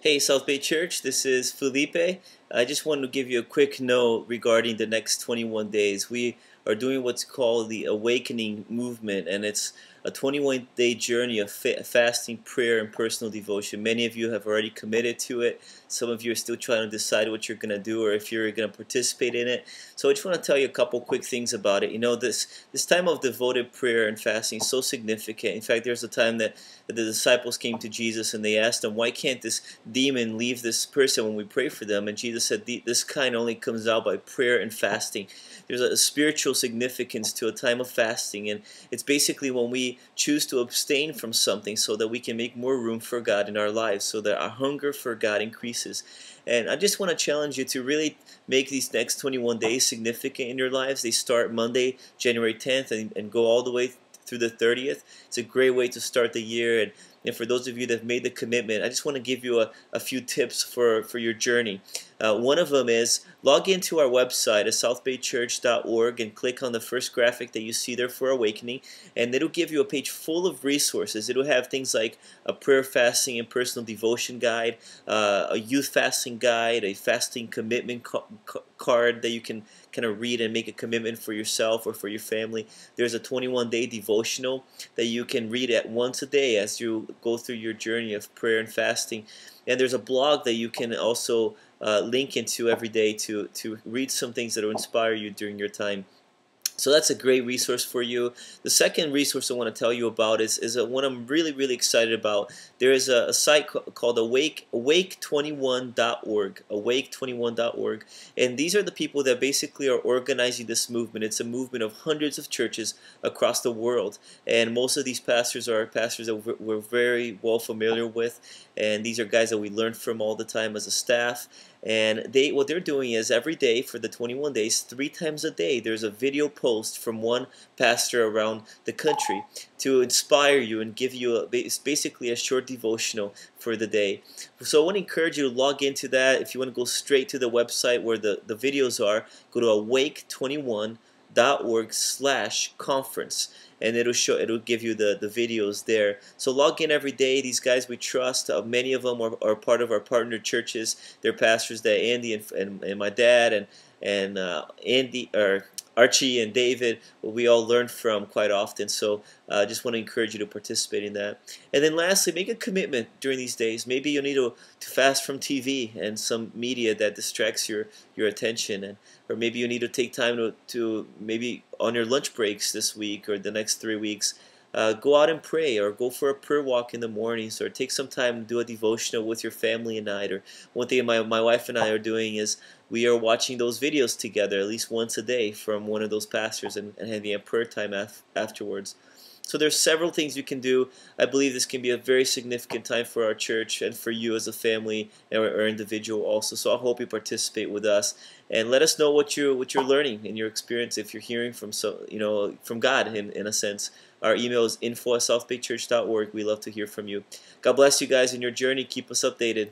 Hey, South Bay Church, this is Felipe. I just wanted to give you a quick note regarding the next 21 days. We are doing what's called the Awakening Movement, and it's a 21-day journey of fasting, prayer, and personal devotion. Many of you have already committed to it. Some of you are still trying to decide what you're going to do or if you're going to participate in it. So I just want to tell you a couple quick things about it. You know, this time of devoted prayer and fasting is so significant. In fact, there's a time that the disciples came to Jesus and they asked him, why can't this demon leave this person when we pray for them? And Jesus said, this kind only comes out by prayer and fasting. There's a spiritual significance to a time of fasting, and it's basically when we choose to abstain from something so that we can make more room for God in our lives, so that our hunger for God increases. And I just want to challenge you to really make these next 21 days significant in your lives. They start Monday, January 10th, and go all the way through the 30th. It's a great way to start the year. And for those of you that have made the commitment, I just want to give you a few tips for your journey. One of them is log into our website at southbaychurch.org and click on the first graphic that you see there for Awakening, and it'll give you a page full of resources. It'll have things like a prayer, fasting, and personal devotion guide, a youth fasting guide, a fasting commitment card that you can kind of read and make a commitment for yourself or for your family. There's a 21-day devotional that you can read at once a day as you go through your journey of prayer and fasting. And there's a blog that you can also link into every day to read some things that will inspire you during your time. So that's a great resource for you. The second resource I want to tell you about is one I'm really excited about. There is a site called awake21.org, awake21.org, and these are the people that basically are organizing this movement. It's a movement of hundreds of churches across the world, and most of these pastors are pastors that we're very well familiar with, and these are guys that we learn from all the time as a staff. And what they're doing is every day for the 21 days, 3 times a day, there's a video post from one pastor around the country to inspire you and give you basically a short devotional for the day. So I want to encourage you to log into that. If you want to go straight to the website where the videos are, go to awake21.org/conference. And it'll give you the videos there. So log in every day. These guys we trust. Many of them are part of our partner churches. They're pastors that Andy and my dad and Andy or Archie and David, we all learn from quite often. So I just want to encourage you to participate in that. And then lastly, make a commitment during these days. Maybe you'll need to fast from TV and some media that distracts your attention, or maybe you need to take time to maybe on your lunch breaks this week or the next 3 weeks, go out and pray, or go for a prayer walk in the mornings, or take some time to do a devotional with your family at night. Or one thing my wife and I are doing is we are watching those videos together at least once a day from one of those pastors and having a prayer time afterwards. So there's several things you can do. I believe this can be a very significant time for our church and for you as a family or individual also. So I hope you participate with us and let us know what you're learning in your experience. If you're hearing from from God in a sense. Our email is info@southbaychurch.org. We love to hear from you. God bless you guys in your journey. Keep us updated.